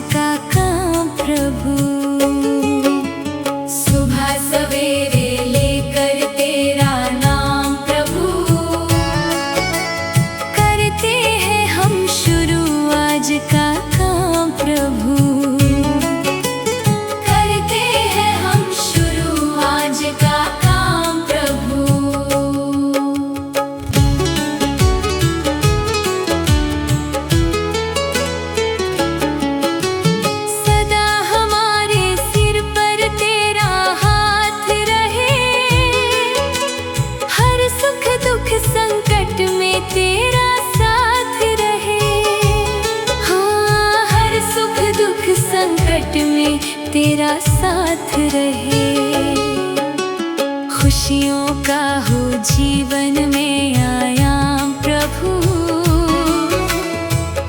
का काम प्रभु। सुबह सवेरे लेकर तेरा नाम प्रभु, करते हैं हम शुरू आज का काम प्रभु। करते हैं हम शुरू आज का काम प्रभु। सदा हमारे सिर पर तेरा हाथ रहे, हर सुख दुख संकट में तेरा साथ रहे। हाँ, हर सुख दुख संकट में तेरा साथ रहे। खुशियों का हो जीवन में आयाम प्रभु,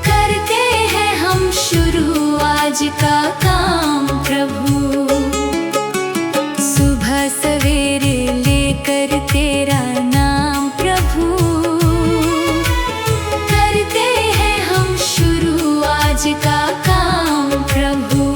करते हैं हम शुरू आज का काम प्रभु। सुबह सवेरे लेकर तेरा नाम प्रभु, करते हैं हम शुरू आज का काम प्रभु।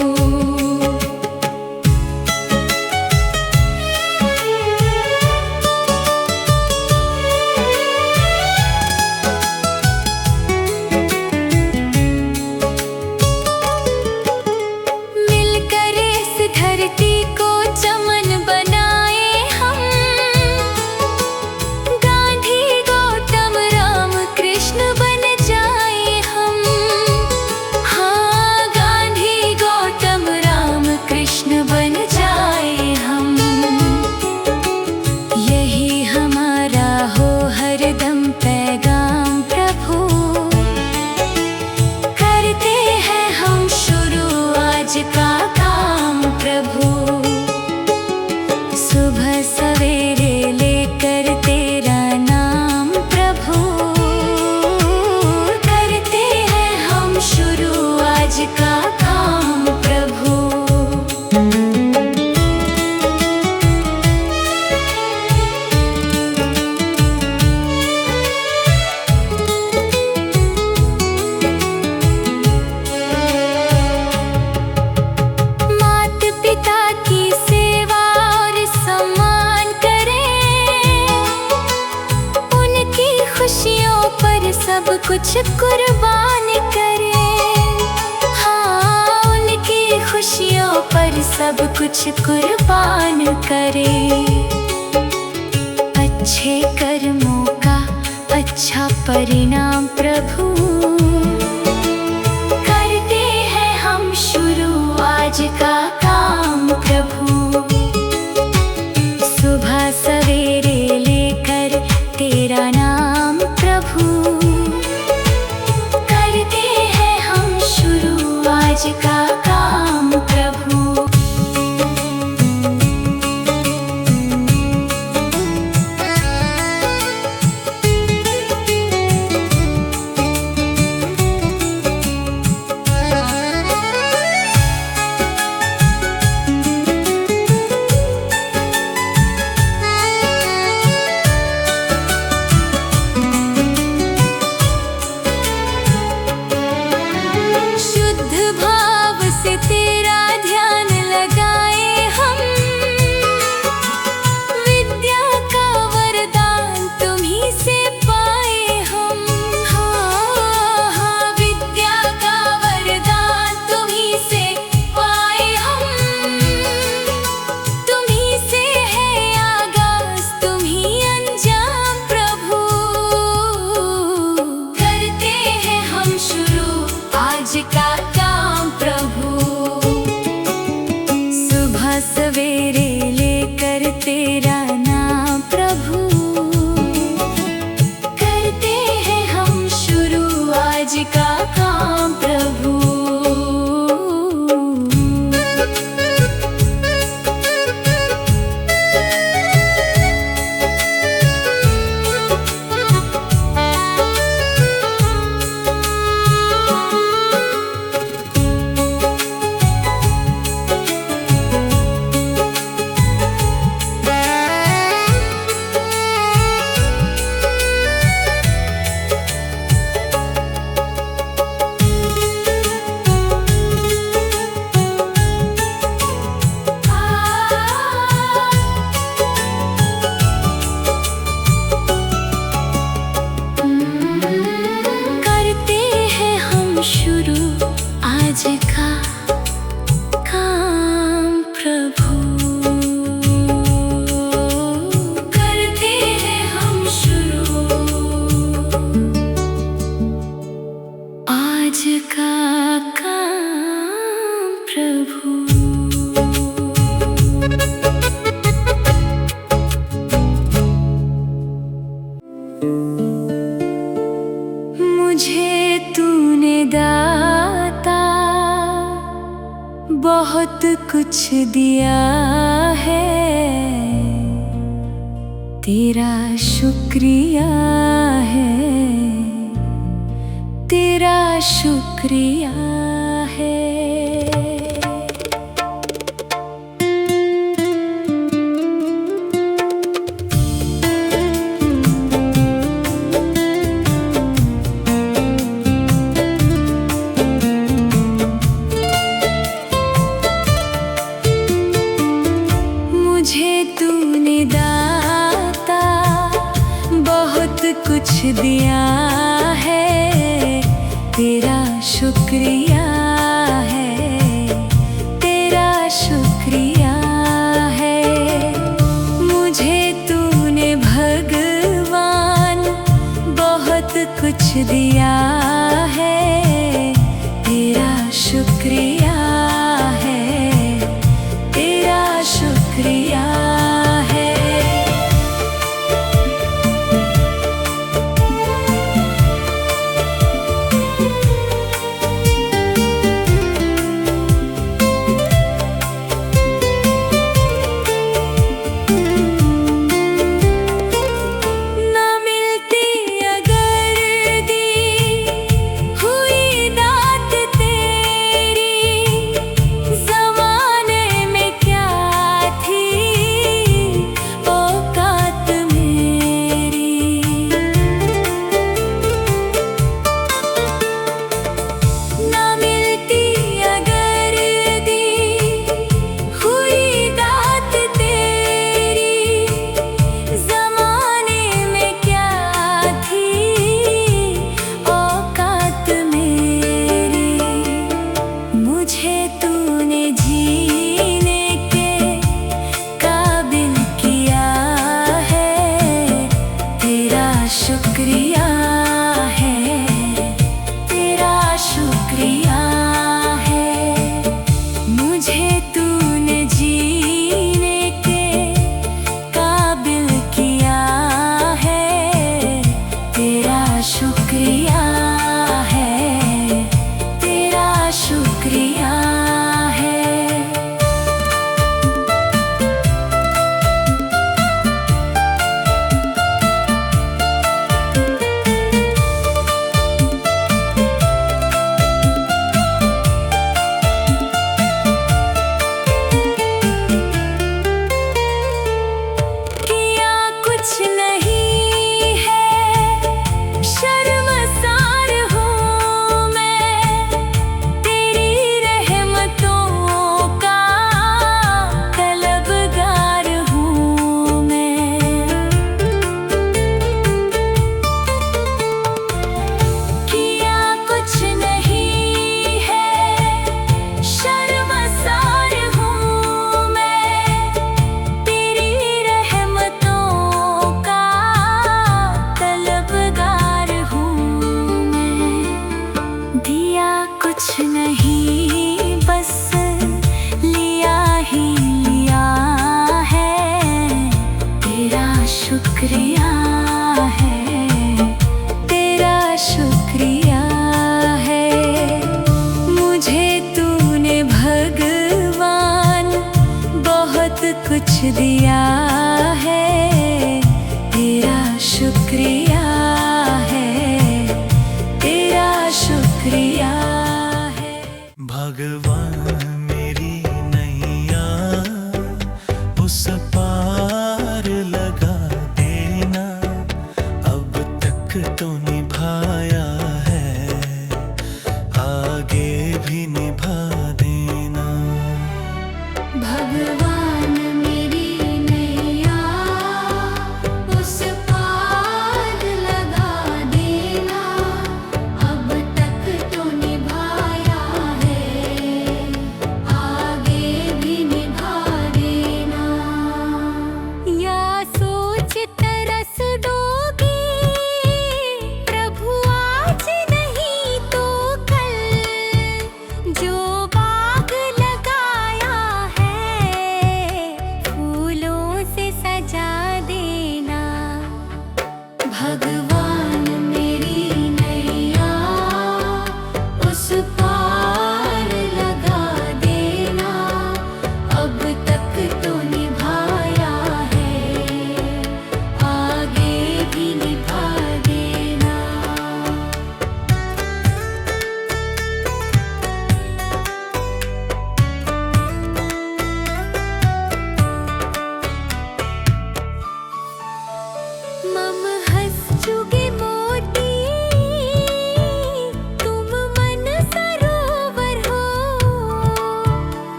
मिलकर इस धरती को चमन बनाए हम, गांधी गौतम राम कृष्ण बन जाए हम। हाँ, गांधी गौतम राम कृष्ण बन जाए हम। यही हमारा हो हरदम पैगाम प्रभु, करते हैं हम शुरू आज का काम प्रभु। सुबह सवेरे लेकर तेरा नाम प्रभु, करते हैं हम शुरू आज का काम प्रभु। मात पिता की सेवा और सम्मान करें, उनकी खुशियों पर सब कुछ कुर्बान करें। हाँ, उनकी खुशियों पर सब कुछ कुर्बान करें। अच्छे कर्मों का अच्छा परिणाम प्रभु, करते हैं हम शुरू आज का काम प्रभु। सुबह सवेरे लेकर तेरा नाम प्रभु, करते हैं हम शुरू आज का काम प्रभु। शुद्ध भाव से तेरा ध्यान लगाए हम, विद्या का वरदान तुम्हीं से पाए हम। हाँ, हाँ, विद्या का वरदान तुम्हीं से पाए हम। तुम्हीं से है आगाज, तुम्हीं अंजाम प्रभु, करते हैं हम शुरू आज का काम प्रभु। सुबह सवेरे लेकर तेरा नाम प्रभु, करते हैं हम शुरू आज का काम प्रभु। आज का काम प्रभु। मुझे तूने दाता बहुत कुछ दिया है, तेरा शुक्रिया है, तेरा शुक्रिया है। मुझे तूने दाता बहुत कुछ दिया है, तेरा शुक्रिया है, तेरा शुक्रिया है। मुझे तूने भगवान बहुत कुछ दिया है, तेरा शुक्रिया है, तेरा शुक्रिया है। शुक्रिया है, तेरा शुक्रिया है। मुझे तूने जीने के काबिल किया है, तेरा शुक्रिया है, तेरा शुक्रिया है। कुछ नहीं है, शर्मसार हूँ मैं, तेरी रहमतों का तलबगार हूँ मैं। किया कुछ नहीं है, शर्मसार हूँ मैं, तेरी रहमतों कुछ नहीं बस लिया ही लिया है, तेरा शुक्रिया है, तेरा शुक्रिया है। मुझे तूने भगवान बहुत कुछ दिया है, तेरा शुक्रिया है, तेरा शुक्रिया। भगवान मेरी नैया उस पार लगा देना, अब तक तो निभाया है, आगे भी निभा देना। भगवान मेरी नैया उस पार लगा देना, अब तक तो निभाया है,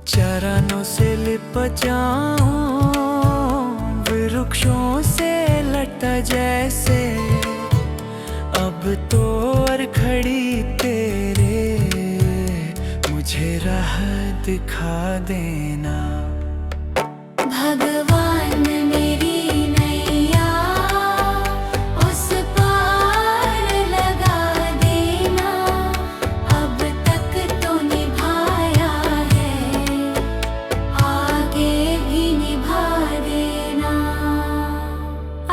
चरणों से लिपट जाऊं, वृक्षों से लटा जैसे। अब तो और खड़ी तेरे, मुझे राह दिखा देना। भगवान मेरी नैया उस पार लगा देना। अब तक तो निभाया है, आगे भी निभा देना।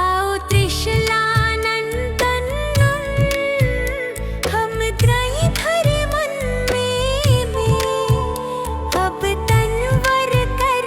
आओ त्रिशलानंदन, हम त्रयी धर्मन में, अब तनवर कर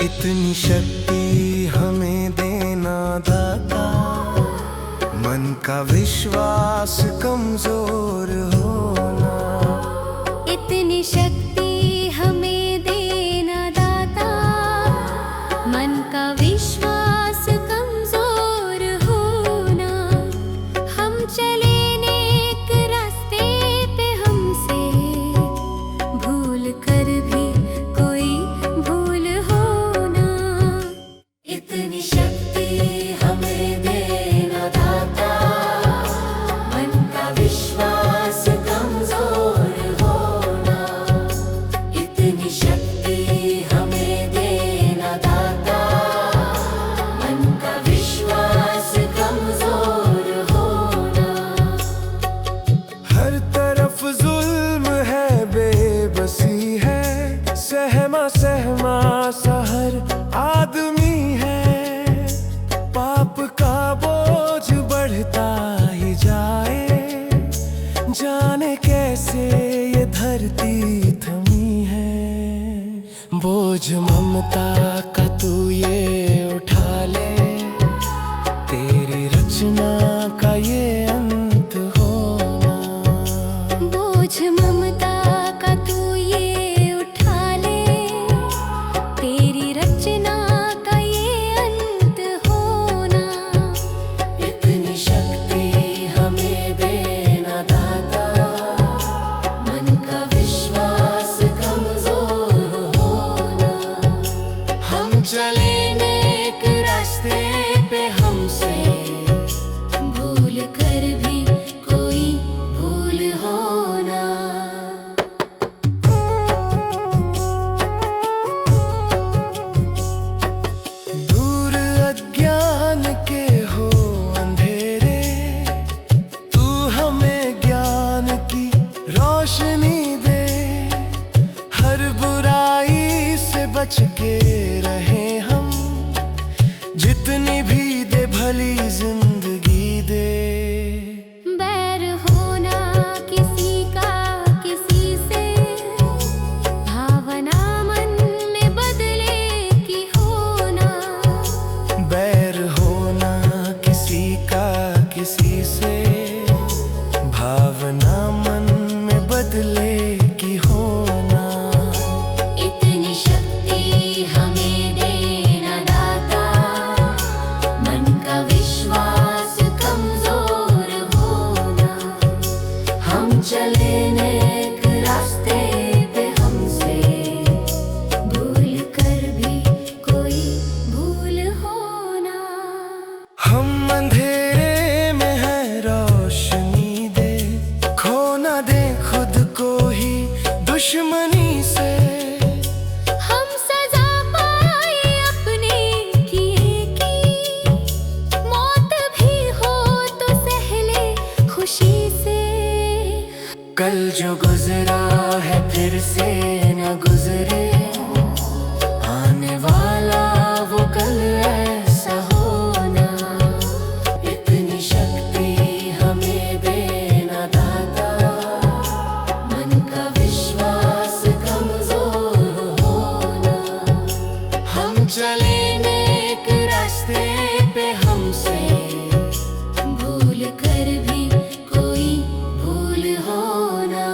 इतनी शक्ति हमें देना दाता, मन का विश्वास कमजोर होना। इतनी शक्ति हमें देना दाता, मन का विश्वास कमजोर होना। हम चले नेक रास्ते पे, हमसे भूल कर भी कोई भूल होना। इतनी शक्ति हमें देना दाता, मन का विश्वास कमजोर होना। इतनी शक्ति हमें देना दाता, मन का विश्वास कमजोर होना। हर तरफ जुल्म है, बेबसी है, सहमा सहमा सा हर आदमी है। पाप का बोझ बढ़ता ही जाए, जाने कैसे ये धरती थमी है। बोझ ममता का तू ये उठा ले, तेरी रचना का ये अंत होना। बोझ ममता का तू ये उठा ले, तेरी रचना का ये अंत होना। इतनी शक्ति हमें देना दाता, मन का विश्वास कमजोर होना। हम चले नेक रास्ते पे, हमसे भूल कर भी कोई भूल होना। दूर अज्ञान के हो अंधेरे, तू हमें ज्ञान की रोशनी दे। हर बुराई से बच के रहे हम, जितनी भी दे भली जिंदगी दे। बैर होना किसी का किसी से, भावना मन में बदले की होना। बैर होना किसी का किसी से, भावना मन में बदले की होना। इतनी शक्ति हमें देना दाता, मन का विश्वास कमजोर होना। हम चले नेक रास्ते पे, हमसे भूल कर भी कोई भूल होना। हम अंधेरे में हैं, रोशनी दे। खो ना दे खुद को ही दुश्मनी से। हम सजा पाए अपने किए की, मौत भी हो तो सह ले खुशी से। कल जो गुजरा है फिर से न गुजरे, आने वाला वो कल ऐसा होना। इतनी शक्ति हमें देना दाता, मन का विश्वास कमजोर होना। हम चले नेक रास्ते पे, हमसे भूल कर भी कोई भूल होना।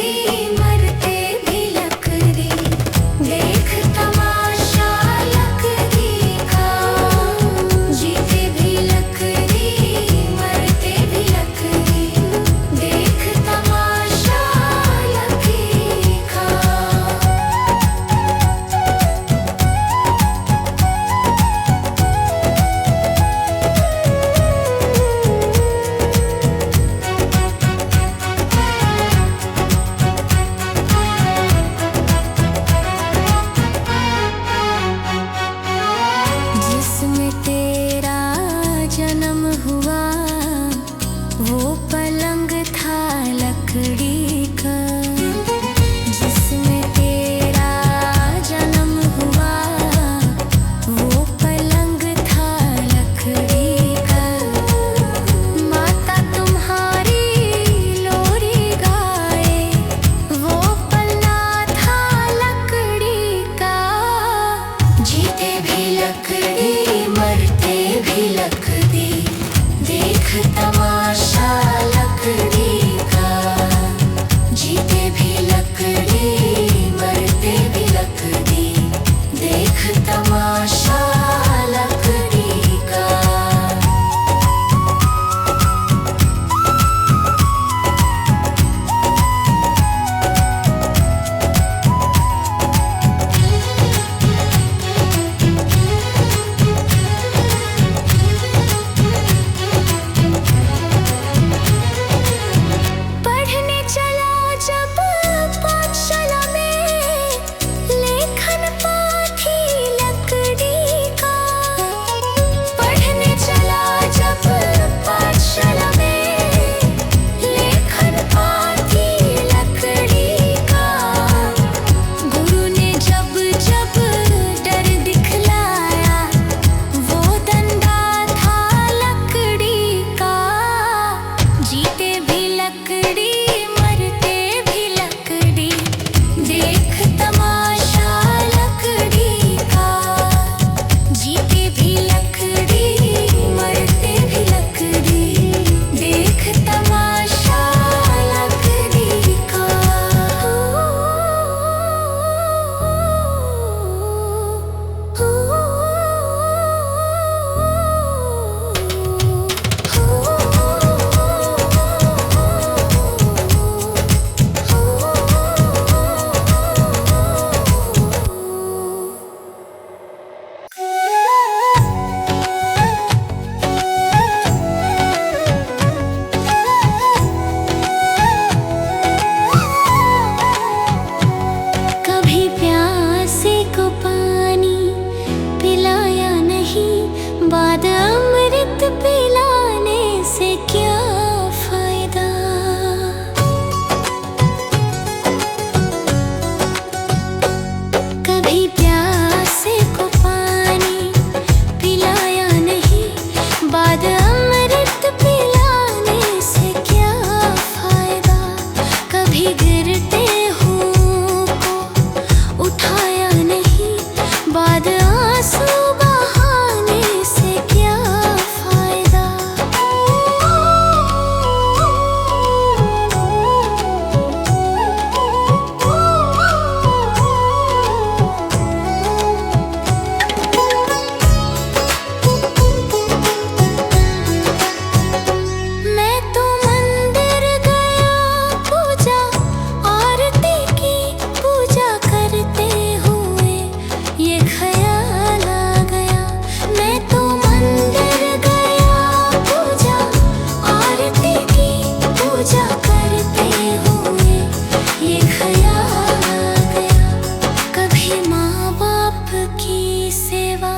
लकड़ी मरते भी लकड़ी, देख तमाशा लकड़ी का। जीते भी लकड़ी मरते भी लकड़ी, देख तमाशा लकड़ी का। जिसमें तेरा जन्म हुआ वो पलंग था लकड़ी का। जिसमें तेरा जन्म हुआ वो पलंग था लकड़ी का। माता तुम्हारी लोरी गाए वो पलना था लकड़ी का। जीते भी लकड़ी मरते भी लकड़ी, देख तमाशा लकड़ी का। जीते भी लकड़ी मरते भी लकड़ी, देख तमाशा लकड़ी का। पढ़ने चला जब पाठशाला में, लेखन पाठी लकड़ी का। पढ़ने चला जब पाठशाला में, लेखन पाठी लकड़ी का। गुरु ने जब जब डर दिखलाया वो डंडा था लकड़ी का। जीते भी लकड़ी मरते भी लकड़ी, देख तमाशा लकड़ी का। जीते भी लकड़ी मरते भी लकड़ी, देख तमाशा लकड़ी का। कभी प्यासे को पानी पिलाया नहीं, बाद अमृत पिलाने से क्या फायदा। कभी प्यासे को पानी पिलाया नहीं, बाद अमृत पिलाने से क्या फायदा। कभी गिरते हूँ को उठाया नहीं, बाद आंसू बहाने से क्या फायदा। मैं तो मंदिर गया पूजा आरती की, पूजा करते हुए ये ख्याल आ गया। मैं तो मंदिर गया पूजा आरती की, पूजा करते हुए ये ख्याल आ गया। कभी माँ बाप की सेवा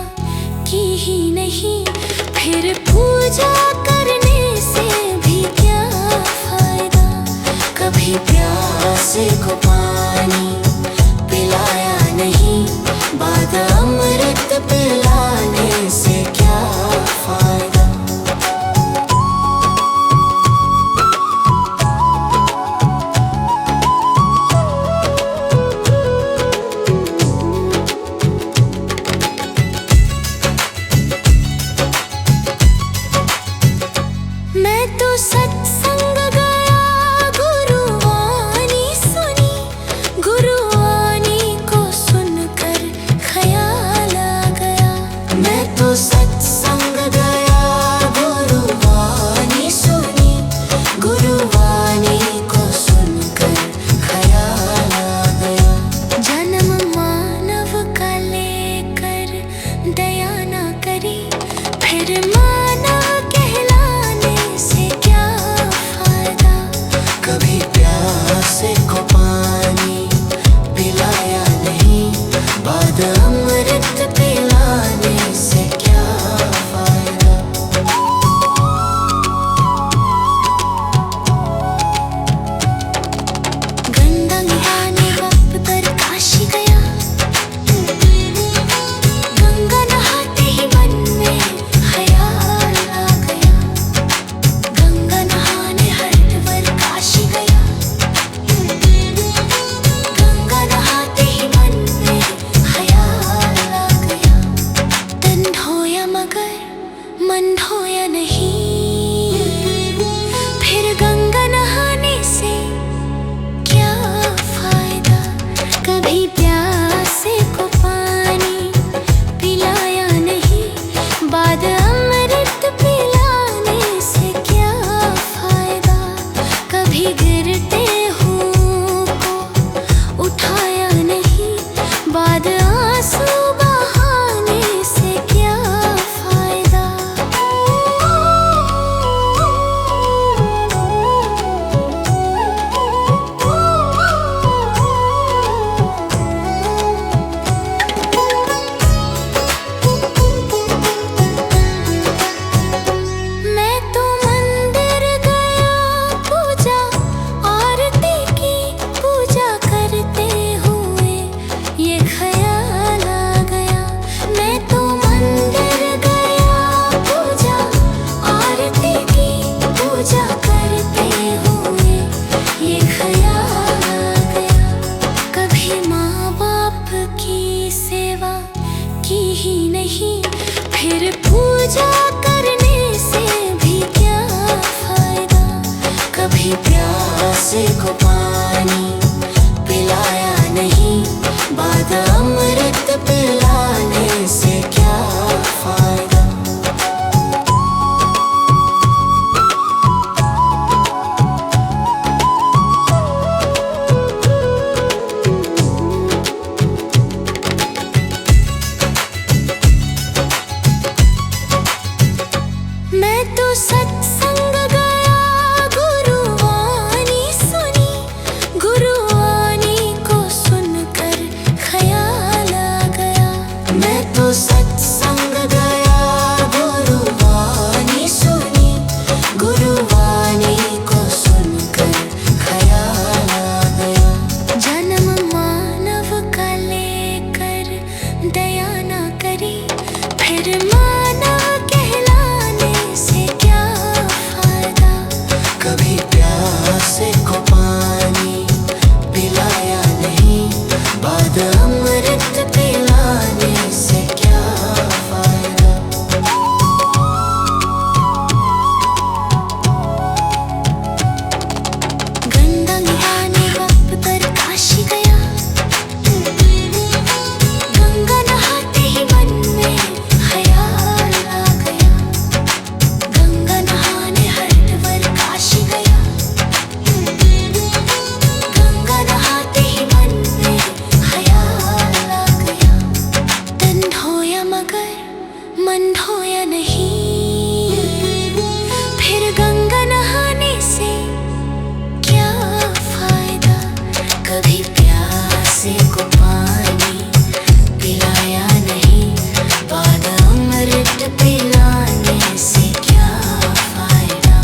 की ही नहीं, फिर पूजा करने से भी क्या फायदा। कभी प्यासे को पानी पिलाया नहीं, बाद अमृत पिलाने से क्या फायदा। मैं तो सत्संग गया गुरुवाणी सुन। कभी प्यासे को पानी पिलाया नहीं, बाद अमृत पिलाने से क्या फायदा।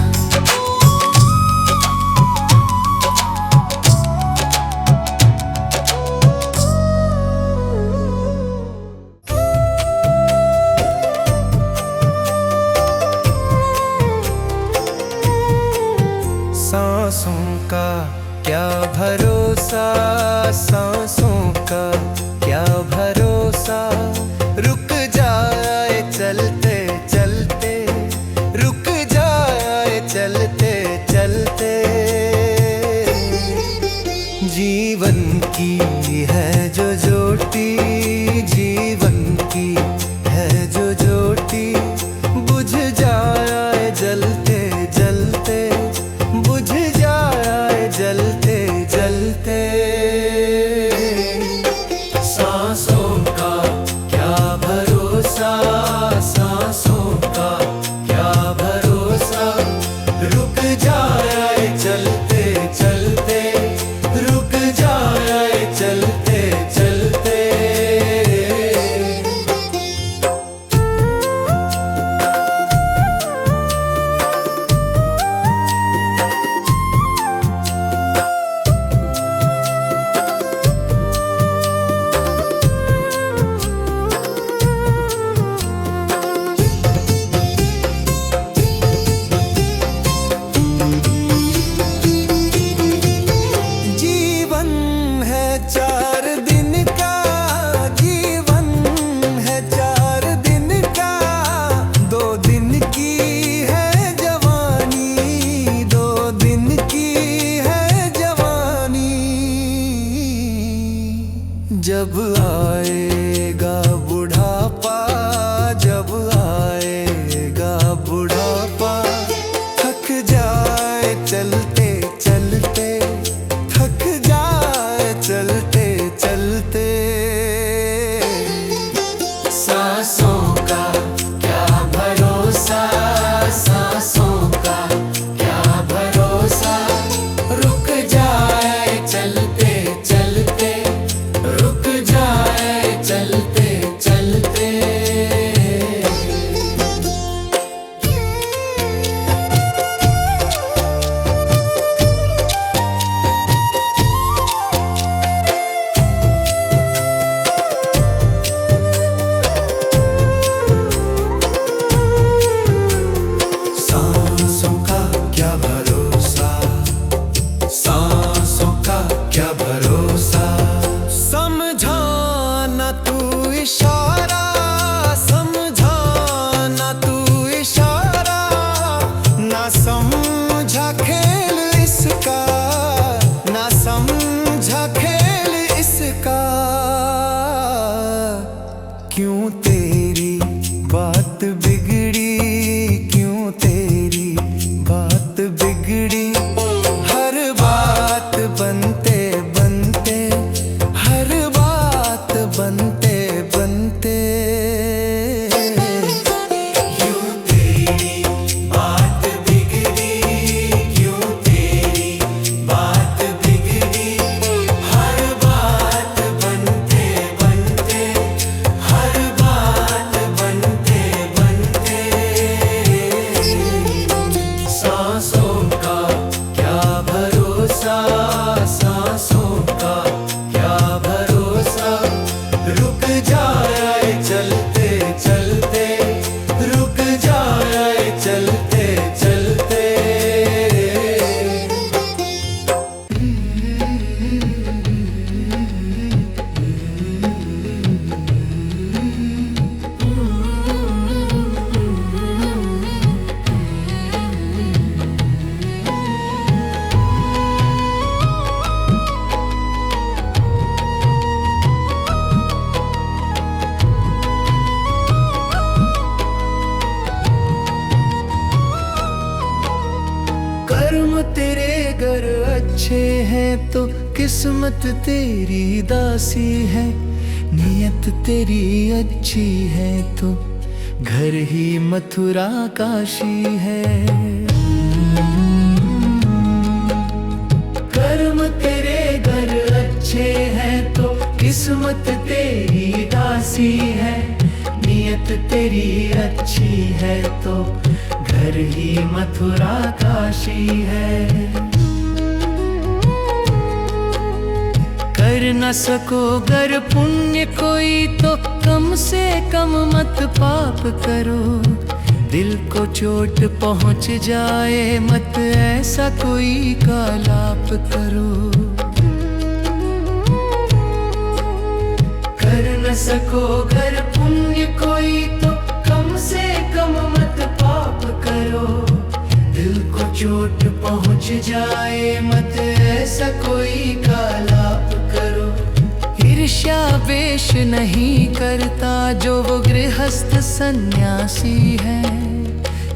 सांसों का क्या भरोसा, सांसों का क्या भरोसा, रुक जाए चलते चलते, रुक जाए चलते चलते। जीवन की है जो ज्योति, जीवन की है जो ज्योति, बुझ जाए जलते जलते, बुझ जाए जलते जलते। सांसों का क्या भरोसा, सांसों का क्या भरोसा, रुक जाए चलते चलते, रुक जाए चलते चलते। जब आएगा बुढ़ापा, जब आएगा बुढ़ापा, थक जाए चलते चलते, थक जाए चलते चलते। सांसों का क्या भरोसा, सांसों का क्या भरोसा, रुक जाए चलते चलते, रुक जाए चलते चलते। सांसों का क्या भरोसा, सांसों का क्या भरोसा, समझाना तू इशारा, समझाना तू इशारा, ना समझा खेल इसका, ना समझा खेल इसका। क्यों तेरी बात बिगड़ी, क्यों तेरी बात बिगड़ी, हर बात बनते बनते, हर बात बनते बनते। क्यों तेरी बात बिगड़ी, क्यों तेरी बात बिगड़ी, हर बात बनते बनते, हर बात बनते बनते। सांसों का क्या भरोसा, सांसों का क्या भरोसा, रुक जाए चलते चलते, रुक जाए चलते चलते। कर्म तेरे घर अच्छे हैं तो किस्मत तेरी दासी है, नियत तेरी अच्छी है तो घर ही मथुरा काशी है। कर्म तेरे घर अच्छे हैं तो किस्मत तेरी दासी है। नियत तेरी अच्छी है तो घर ही मथुरा काशी है। कर न सको गर पुण्य कोई तो कम से कम मत पाप करो। दिल को चोट पहुंच जाए मत ऐसा कोई कालाप करो। कर न सको गर पुण्य कोई तो कम से कम मत पाप करो। दिल को चोट पहुंच जाए मत ऐसा कोई कालाप करो। ईर्ष्या वेश नहीं करता जो वो गृहस्थ सन्यासी है।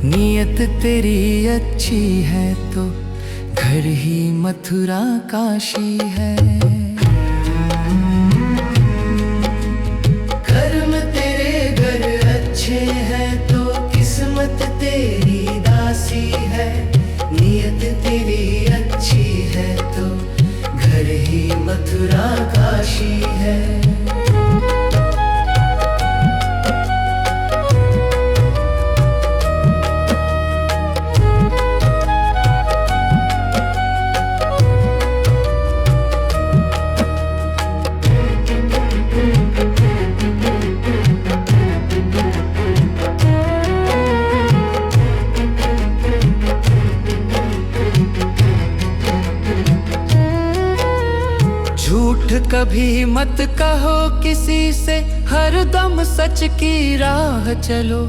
नियत तेरी अच्छी है तो घर ही मथुरा काशी है। कर्म तेरे घर अच्छे हैं तो किस्मत तेरी दासी है। नियत तेरी अच्छी है तो घर ही मथुरा काशी है। झूठ कभी मत कहो किसी से, हरदम सच की राह चलो।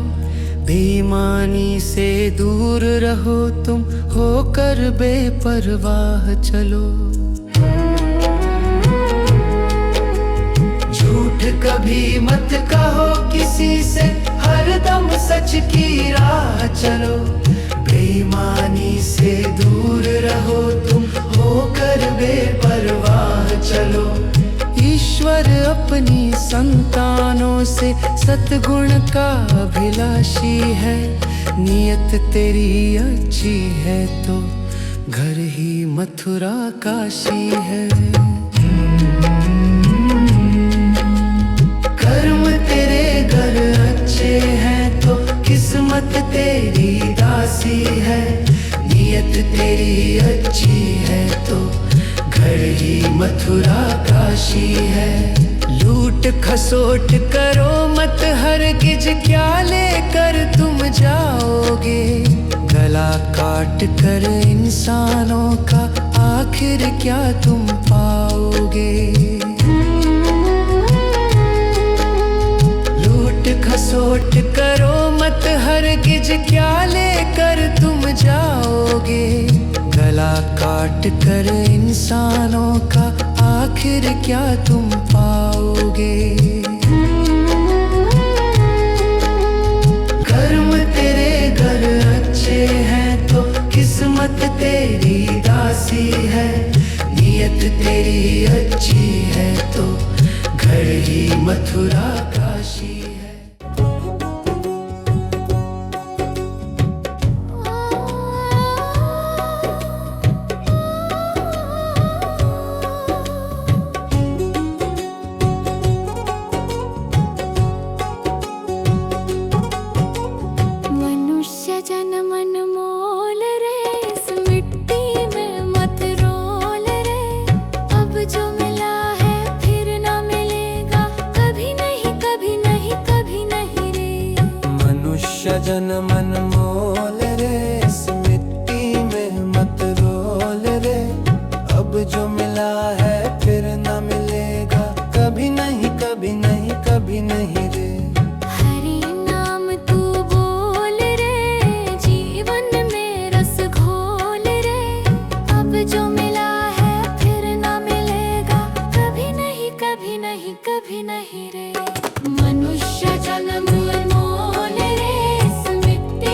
बेईमानी से दूर रहो तुम, होकर बेपरवाह चलो। झूठ कभी मत कहो किसी से, हरदम सच की राह चलो। बेईमानी से दूर रहो तुम, होकर बेपरवाह चलो। ईश्वर अपनी संतानों से सद्गुण का अभिलाषी है। नियत तेरी अच्छी है तो घर ही मथुरा काशी है। कर्म तेरे घर अच्छे हैं तो किस्मत तेरी दासी है। नियत तेरी अच्छी है तो घर ही मथुरा काशी है। लूट खसोट करो मत हरगिज, क्या लेकर तुम जाओगे। गला काट कर इंसानों का आखिर क्या तुम पाओगे। लूट खसोट करो मत हरगिज, क्या लेकर तुम जाओगे। गला काट कर इंसानों का आखिर क्या तुम पाओगे। कर्म तेरे घर अच्छे हैं तो किस्मत तेरी दासी है। नियत तेरी अच्छी है तो घर ही मथुरा काशी है। जन मन मोल रे, इस मिट्टी में मत रोल रे। अब जो मिला है फिर न मिलेगा, कभी नहीं कभी नहीं कभी नहीं रे। हरि नाम तू बोल रे, जीवन में रस घोल रे। अब जो मिला है फिर न मिलेगा, कभी नहीं कभी नहीं कभी नहीं रे। मनुष्य जन्म अनमोल रे, इस मिट्टी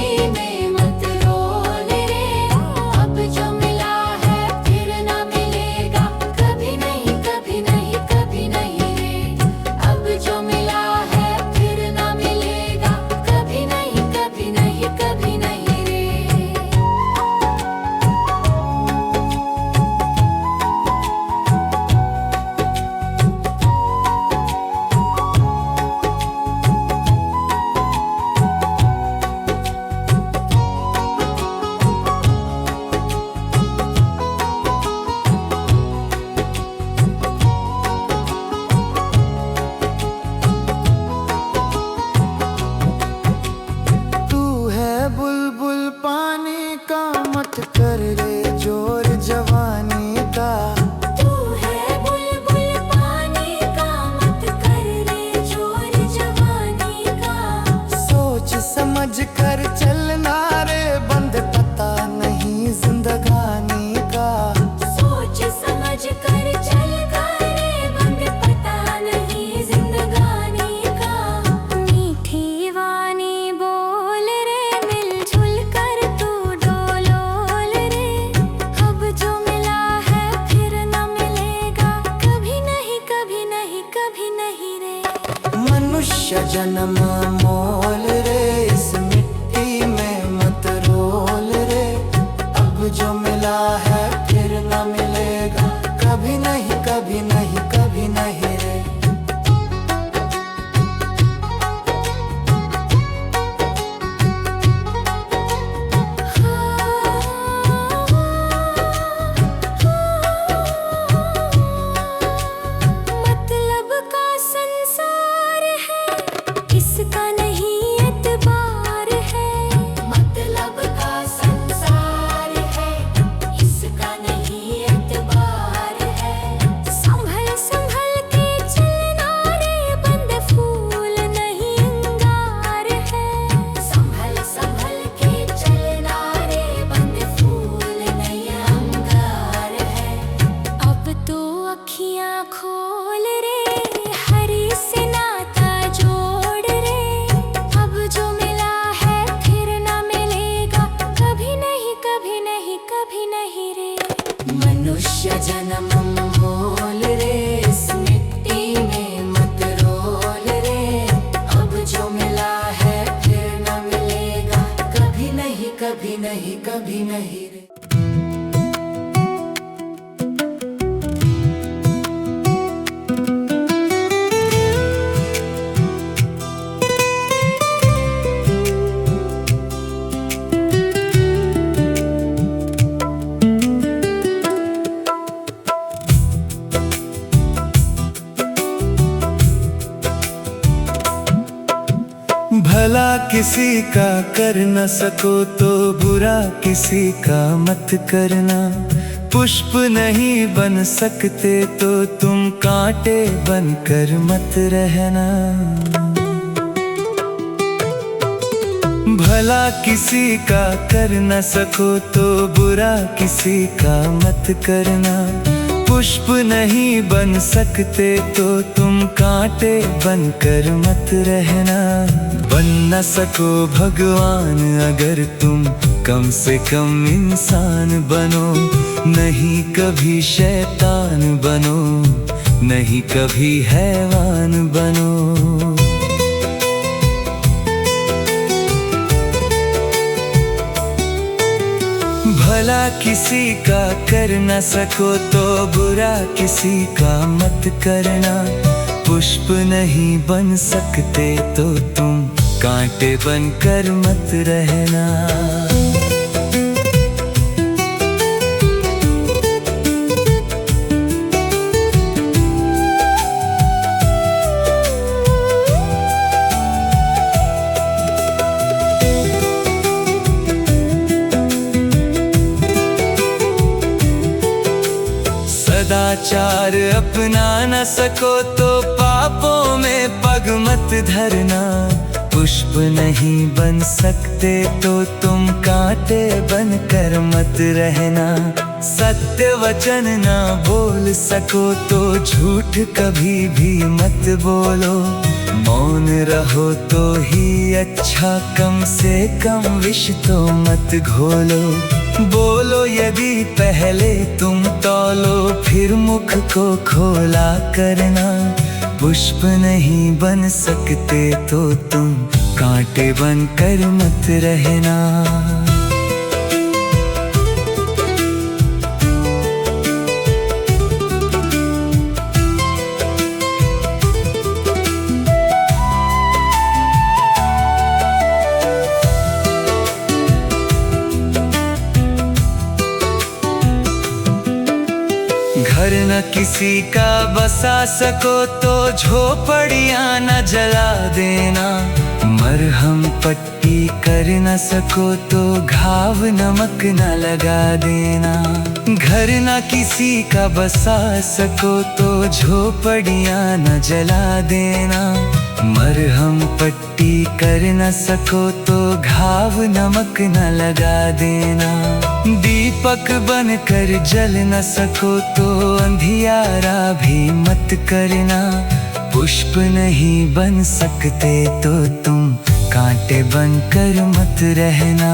मनुष्य जन्म मोल रे, इस मिट्टी में मत रोल रे। अब जो मिला है फिर न मिलेगा, कभी नहीं कभी नहीं कभी नहीं रे। मतलब का संसार है, इसका नहीं एतबार है। मतलब का संसार है, इसका नहीं एतबार है। संभल संभल के चलना रे, बंद फूल नहीं अंगार है। संभल संभल के चलना रे, बंद फूल नहीं अंगार है। अब तो अखियां खोल रे, हरी से नाता जोड़ रे। अब जो मिला है फिर ना मिलेगा, कभी नहीं कभी नहीं कभी नहीं रे। मनुष्य जन्म मोल रे, इस मिट्टी में मत रोल रे। अब जो मिला है फिर न मिलेगा, कभी नहीं कभी नहीं कभी नहीं रे। भला किसी का कर न सको तो बुरा किसी का मत करना। पुष्प नहीं बन सकते तो तुम कांटे बनकर मत रहना। भला किसी का कर न सको तो बुरा किसी का मत करना। पुष्प नहीं बन सकते तो तुम कांटे बनकर मत रहना। बन न सको भगवान अगर तुम कम से कम इंसान बनो। नहीं कभी शैतान बनो, नहीं कभी हैवान बनो। भला किसी का कर न सको तो बुरा किसी का मत करना। पुष्प नहीं बन सकते तो तुम कांटे बनकर मत रहना। सदाचार अपना न सको तो पापों में पग मत धरना। पुष्प नहीं बन सकते तो तुम कांटे बनकर मत रहना। सत्य वचन ना बोल सको तो झूठ कभी भी मत बोलो। मौन रहो तो ही अच्छा, कम से कम विष तो मत घोलो। बोलो यदि पहले तुम तौलो, फिर मुख को खोला करना। पुष्प नहीं बन सकते तो तुम कांटे बनकर मत रहना। घर न किसी का बसा सको तो झोपड़ियाँ न जला देना। मरहम पट्टी कर न सको तो घाव नमक न लगा देना। घर न किसी का बसा सको तो झोपड़ियाँ न जला देना। मरहम पट्टी कर न सको तो घाव नमक न लगा देना। दीपक बनकर जल न सको तो अंधियारा भी मत करना। पुष्प नहीं बन सकते तो तुम कांटे बनकर मत रहना।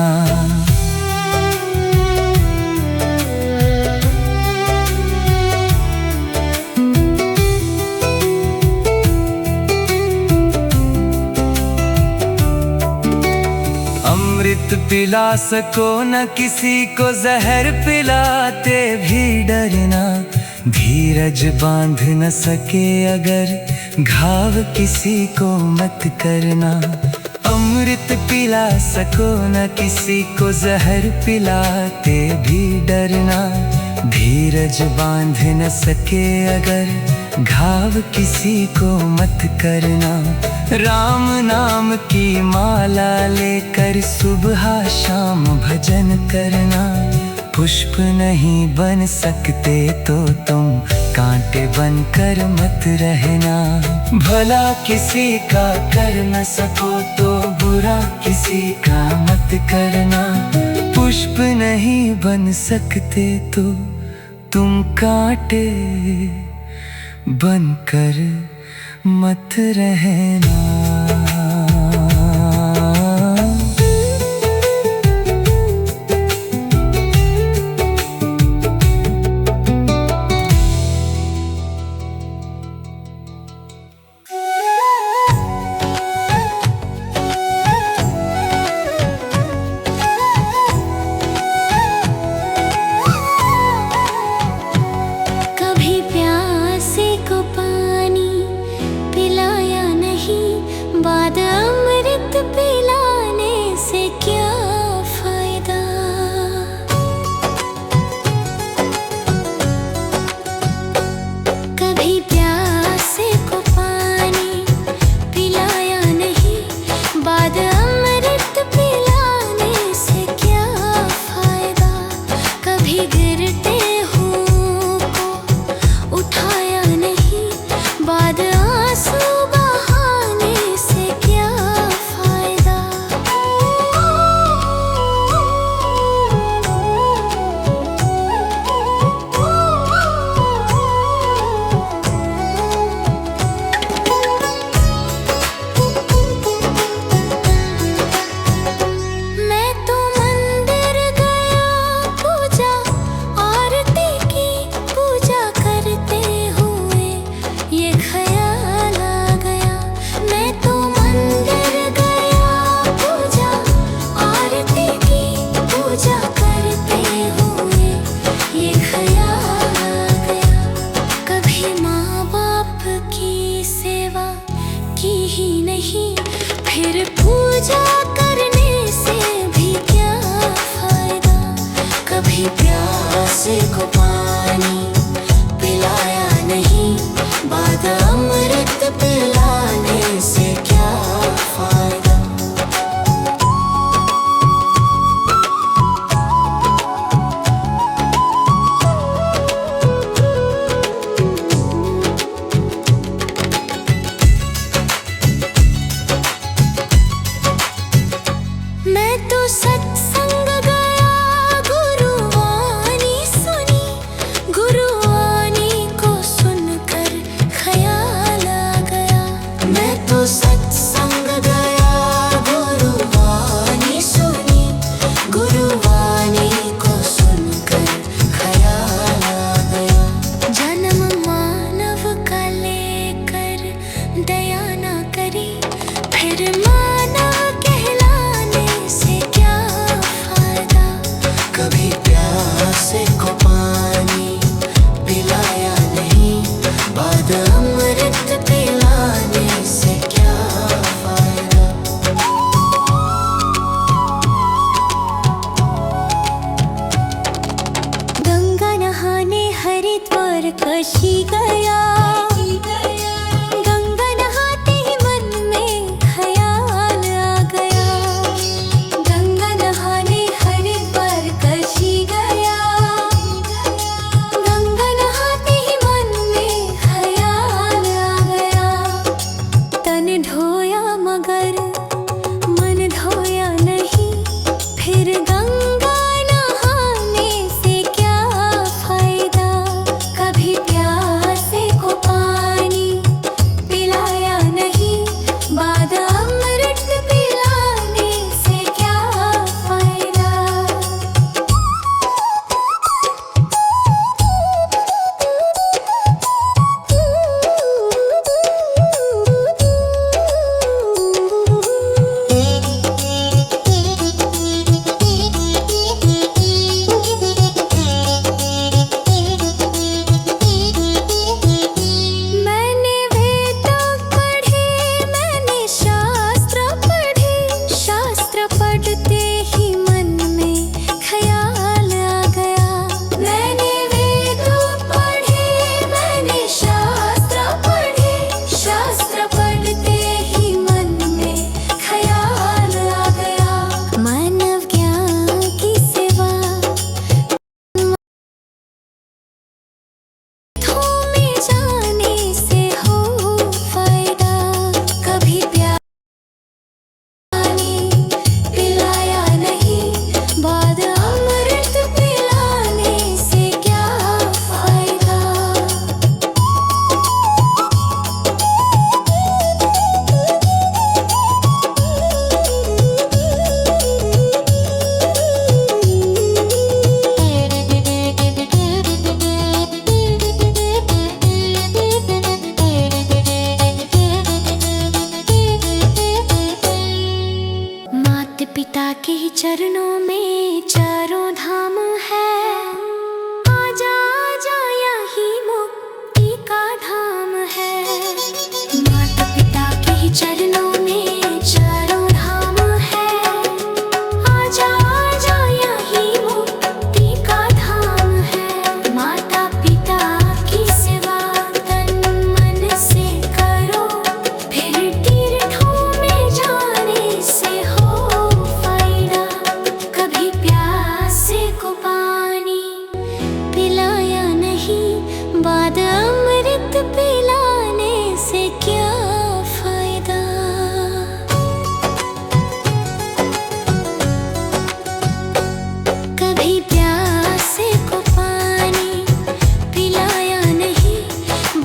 पिला सको न किसी को जहर पिलाते भी डरना। धीरज बांध न सके अगर घाव किसी को मत करना। अमृत पिला सको न किसी को जहर पिलाते भी डरना। धीरज बांध न सके अगर घाव किसी को मत करना। राम नाम की माला लेकर सुबह शाम भजन करना। पुष्प नहीं बन सकते तो तुम कांटे बनकर मत रहना। भला किसी का कर न सको तो बुरा किसी का मत करना। पुष्प नहीं बन सकते तो तुम कांटे बनकर मत रहना। कभी प्यासे को पानी पिलाया नहीं, बाद अमृत पिलाने से क्या फायदा। कभी प्यासे को पानी पिलाया नहीं, बाद अमृत पिलाने से क्या फायदा। कभी गिरते उठाया नहीं, बाद आंसू बहाने से क्या फायदा। मैं तो मंदिर गया पूजा आरती की, पूजा करते हुए ये ख्याल आ गया। मैं तो मंदिर गया पूजा आरती की, पूजा करते हुए ये ख्याल आ गया। कभी माँ बाप की सेवा की ही नहीं, फिर पूजा करने से भी क्या फायदा। कभी प्यासे को पानी पिलाया नहीं, बाद अमृत पिलाने से क्या फायदा।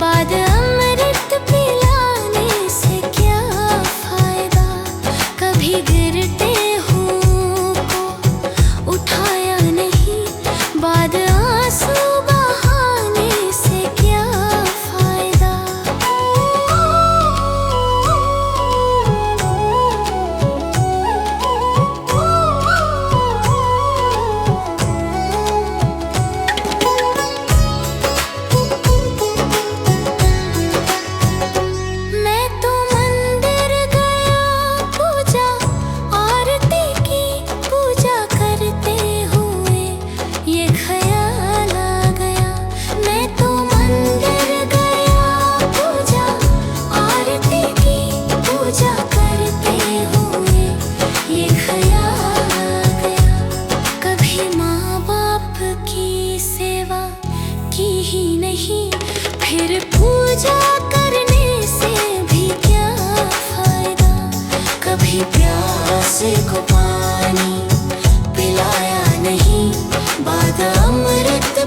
बाद अमृत पिलाने से क्या फायदा। कभी गिरते हूँ को उठाया नहीं, बाद आंसू बहाने से क्या फायदा। मैं तो मंदिर गया, पूजा आरती की, पूजा करते हुए ये ख्याल आ गया। मैं तो मंदिर गया, पूजा आरती की, पूजा करते हुए ये ख्याल आ गया। कभी माँ बाप की सेवा की ही नहीं, फिर पूजा करने से भी क्या फायदा। कभी प्यासे को पानी पिलाया नहीं, बाद अमृत